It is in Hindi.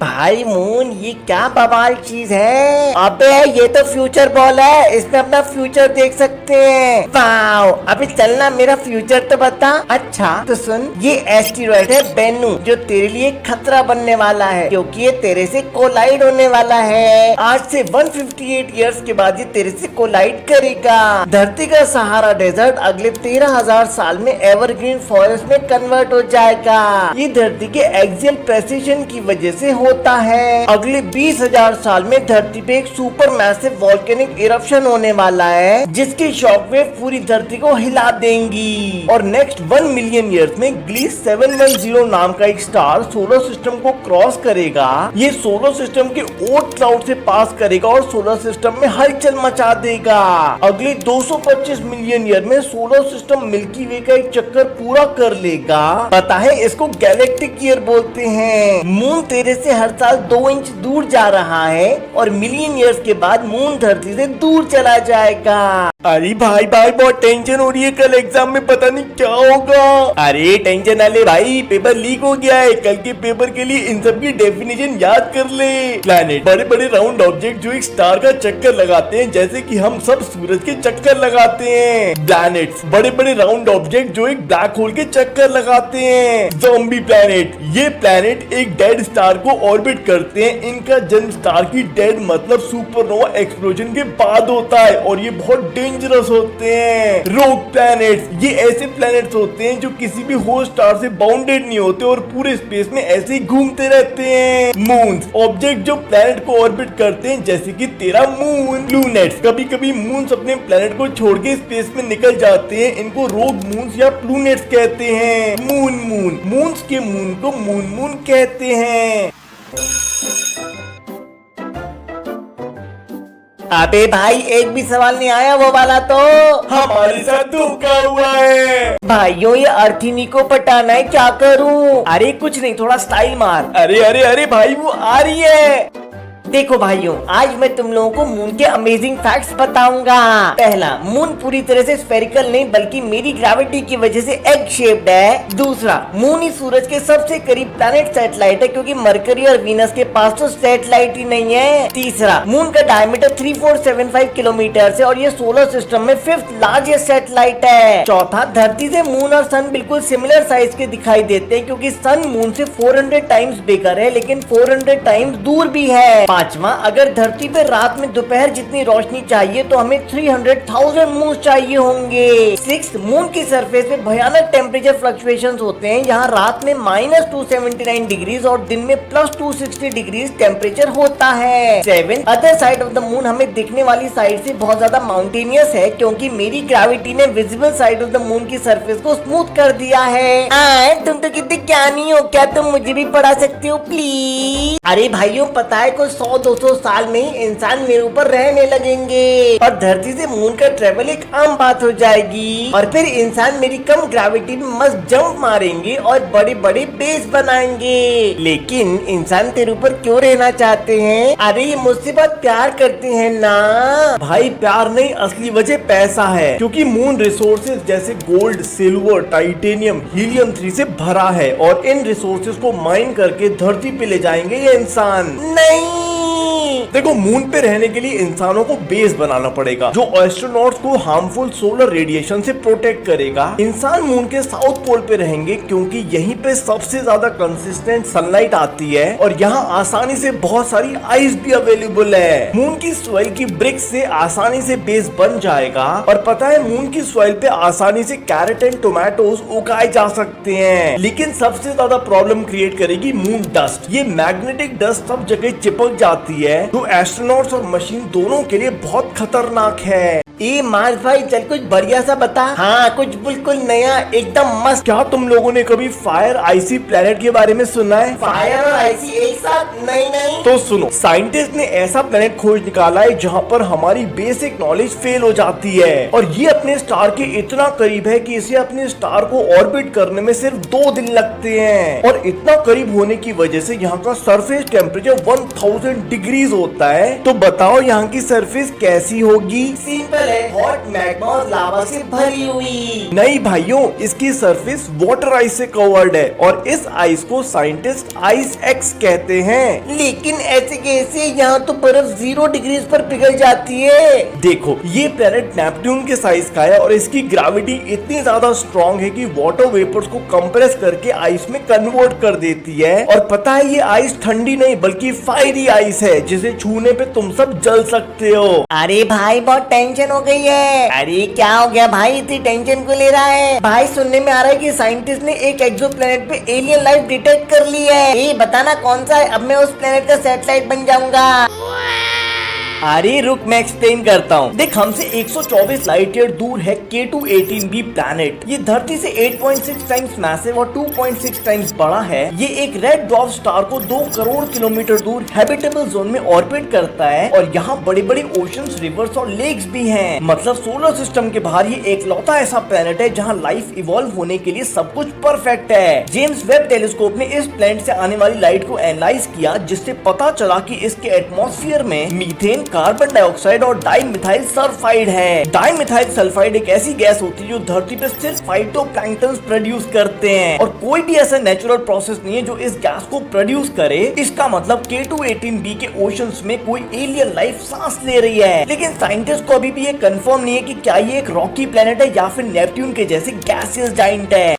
भाई मून, ये क्या बवाल चीज है। अबे ये तो फ्यूचर बॉल है, इसमें अपना फ्यूचर देख सकते हैं। वाओ, अभी चलना मेरा फ्यूचर तो बता। अच्छा तो सुन, ये एस्टेरॉयड है बेनू, जो तेरे लिए खतरा बनने वाला है क्योंकि ये तेरे से कोलाइड होने वाला है। आज से 158 इयर्स के बाद ये तेरे से कोलाइड करेगा। धरती का सहारा डेजर्ट अगले 13,000 साल में एवरग्रीन फॉरेस्ट में कन्वर्ट हो जाएगा। ये धरती के एक्सियल प्रेसिशन की वजह से होता है। अगले 20,000 साल में धरती पे एक सुपर मैसिव वोल्केनिक इरप्शन होने वाला है, जिसकी शॉकवेव पूरी धरती को हिला देंगी। और नेक्स्ट 1 मिलियन ईयर्स में ग्लीस 710 नाम का एक स्टार सोलर सिस्टम को क्रॉस करेगा। ये सोलर सिस्टम के ओट क्लाउड से पास करेगा और सोलर सिस्टम में हलचल मचा देगा। अगले 225 मिलियन ईयर में सोलर सिस्टम मिल्की वे का एक चक्कर पूरा कर लेगा। पता है, इसको गैलेक्टिक ईयर बोलते हैं। मून तेरे से हर साल 2 इंच दूर जा रहा है और मिलियन ईयर्स के बाद मून धरती से दूर चला जाएगा। अरे भाई बहुत टेंशन हो रही है, कल एग्जाम में पता नहीं क्या होगा। अरे टेंशन ना ले भाई, पेपर लीक हो गया है। कल के पेपर के लिए इन सब की डेफिनेशन याद कर ले। प्लैनेट बड़े बड़े राउंड ऑब्जेक्ट जो एक स्टार का चक्कर लगाते हैं, जैसे कि हम सब सूरज के चक्कर लगाते हैं। प्लैनेट्स बड़े बड़े राउंड ऑब्जेक्ट जो एक ब्लैक होल के चक्कर लगाते हैं। ज़ॉम्बी प्लैनेट, ये प्लैनेट एक डेड स्टार को ऑर्बिट करते हैं। इनका जन्म स्टार की डेड मतलब सुपरनोवा एक्सप्लोजन के बाद होता है और ये बहुत डेंजरस होते हैं। रोग प्लैनेट्स, ये ऐसे प्लैनेट्स होते हैं जो किसी भी होस्ट स्टार से बाउंडेड नहीं होते और पूरे स्पेस में ऐसे ही घूमते रहते हैं। मून्स, ऑब्जेक्ट जो प्लैनेट को ऑर्बिट करते हैं, जैसे कि तेरा मून। प्लूनेट्स, कभी कभी मून्स अपने प्लैनेट को छोड़ के स्पेस में निकल जाते हैं। इनको रोग मून्स या प्लूनेट्स कहते हैं। मून्स के मून को मून कहते हैं। अबे भाई, एक भी सवाल नहीं आया वो वाला तो। हमारे साथ धोखा हुआ है भाइयों, ये अर्थिनी को पटाना है, क्या करूं? अरे कुछ नहीं, थोड़ा स्टाइल मार। अरे भाई, वो आ रही है। देखो भाइयों, आज मैं तुम लोगों को मून के अमेजिंग फैक्ट्स बताऊंगा। पहला, मून पूरी तरह से स्फेरिकल नहीं बल्कि मेरी ग्रेविटी की वजह से एग शेप्ड है। दूसरा, मून ही सूरज के सबसे करीब प्लैनेट सैटेलाइट है क्योंकि मरकरी और वीनस के पास तो सैटेलाइट ही नहीं है। तीसरा, मून का डायमीटर 3475 किलोमीटर है और ये सोलर सिस्टम में 5th लार्जेस्ट सैटेलाइट है। चौथा, धरती से मून और सन बिल्कुल सिमिलर साइज के दिखाई देते हैं क्योंकि सन मून से 400 टाइम्स बिगर है लेकिन 400 टाइम्स दूर भी है। पांचवा, अगर धरती पे रात में दोपहर जितनी रोशनी चाहिए तो हमें 300,000 मून चाहिए होंगे। 6, मून की सरफेस पे भयानक टेम्परेचर फ्लक्चुएशंस होते हैं। यहाँ रात में -279 डिग्रीज और दिन में +260 डिग्रीज टेम्परेचर होता है। 7, other side of the moon हमें दिखने वाली साइड से बहुत ज्यादा माउंटेनियस है क्योंकि मेरी ग्रेविटी ने visible side of the moon की सरफेस को स्मूथ कर दिया है। तुम तो कितने ज्ञानी हो, क्या तुम मुझे भी पढ़ा सकते हो प्लीज? अरे भाइयों, पता है कुछ 100-200 साल में ही इंसान मेरे ऊपर रहने लगेंगे और धरती से मून का ट्रेवल एक आम बात हो जाएगी और फिर इंसान मेरी कम ग्रेविटी में मस्त जंप मारेंगे और बड़े बड़े बेस बनाएंगे। लेकिन इंसान तेरे ऊपर क्यों रहना चाहते हैं? अरे ये मुझसे बहुत प्यार करते हैं ना। भाई प्यार नहीं, असली वजह पैसा है क्योंकि मून रिसोर्सेज जैसे गोल्ड, सिल्वर, टाइटेनियम, हीलियम 3 से भरा है और इन रिसोर्सेज को माइन करके धरती पे ले जाएंगे ये इंसान। नहीं, देखो, मून पे रहने के लिए इंसानों को बेस बनाना पड़ेगा जो एस्ट्रोनॉट्स को हार्मफुल सोलर रेडिएशन से प्रोटेक्ट करेगा। इंसान मून के साउथ पोल पे रहेंगे क्योंकि यहीं पे सबसे ज्यादा कंसिस्टेंट सनलाइट आती है और यहाँ आसानी से बहुत सारी आइस भी अवेलेबल है। मून की सॉइल की ब्रिक्स से आसानी से बेस बन जाएगा और पता है, मून की सॉइल पे आसानी से कैरेट एंड टोमेटोज उगाए जा सकते हैं। लेकिन सबसे ज्यादा प्रॉब्लम क्रिएट करेगी मून डस्ट। ये मैग्नेटिक डस्ट सब जगह चिपक जाती है जो एस्ट्रोनॉट्स और मशीन दोनों के लिए बहुत खतरनाक है। मार्स भाई, चल कुछ बढ़िया सा बता। हाँ, कुछ बिल्कुल नया, एकदम मस्त। क्या तुम लोगों ने कभी फायर आइसी प्लेनेट के बारे में सुना है? फायर और आइसी एक साथ? नहीं। तो सुनो, साइंटिस्ट ने ऐसा प्लेनेट खोज निकाला है जहाँ पर हमारी बेसिक नॉलेज फेल हो जाती है और ये अपने स्टार के इतना करीब है कि इसे अपने स्टार को ऑर्बिट करने में सिर्फ 2 दिन लगते हैं और इतना करीब होने की वजह से यहाँ का सरफेस टेम्परेचर 1000 डिग्रीज होता है। तो बताओ यहाँ की सरफेस कैसी होगी? सिंपल है, हॉट मैग्मा और लावा से भरी हुई। नहीं भाइयों, इसकी सरफेस वाटर आइस से कवर्ड है और इस आइस को साइंटिस्ट आइस एक्स कहते हैं। हैं। लेकिन ऐसे कैसे, यहाँ तो बर्फ 0 डिग्री पर पिघल जाती है। देखो, ये प्लेनेट नेपट्टून के साइज का है और इसकी ग्रेविटी इतनी ज्यादा स्ट्रॉन्ग है कि वाटर वेपर्स को कंप्रेस करके आइस में कन्वर्ट कर देती है। और पता है, ये आइस ठंडी नहीं बल्कि फायरी आइस है, जिसे छूने पे तुम सब जल सकते हो। अरे भाई बहुत टेंशन हो गई है। अरे क्या हो गया भाई, इतनी टेंशन को ले रहा है? भाई सुनने में आ रहा है कि साइंटिस्ट ने एक एक्सोप्लैनेट पे एलियन लाइफ डिटेक्ट कर ली है। ये बताना कौन सा है, अब मैं उस प्लेनेट का सैटेलाइट बन जाऊंगा। अरे रुक, मैं एक्सप्लेन करता हूँ। देख, हमसे 124 लाइट ईयर दूर है K2-18b प्लैनेट। ये धरती से 8.6 टाइम्स मैसिव और 2.6 टाइम्स बड़ा है। ये एक रेड ड्वार्फ स्टार को 2 करोड़ किलोमीटर दूर हैबिटेबल जोन में ऑर्बिट करता है और यहाँ बड़े बड़े ओशंस, रिवर्स और लेक्स भी हैं। मतलब सोलर सिस्टम के बाहर ये एकलौता ऐसा प्लैनेट है जहाँ लाइफ इवॉल्व होने के लिए सब कुछ परफेक्ट है। जेम्स वेब टेलीस्कोप ने इस प्लैनेट से आने वाली लाइट को एनालाइज किया, जिससे पता चला कि इसके एटमॉस्फेयर में मीथेन, कार्बन डाइऑक्साइड और डाइमिथाइल सल्फाइड है। डाइमिथाइल सल्फाइड एक ऐसी गैस होती है जो धरती पे सिर्फ फाइटोप्लैंक्टन प्रोड्यूस करते हैं और कोई भी ऐसा नेचुरल प्रोसेस नहीं है जो इस गैस को प्रोड्यूस करे। इसका मतलब K2-18b के ओशंस में कोई एलियन लाइफ सांस ले रही है। लेकिन साइंटिस्ट को अभी भी ये कंफर्म नहीं है कि क्या ये एक रॉकी प्लेनेट है या फिर नेपट्टून के जैसे गैसियस जाइंट है।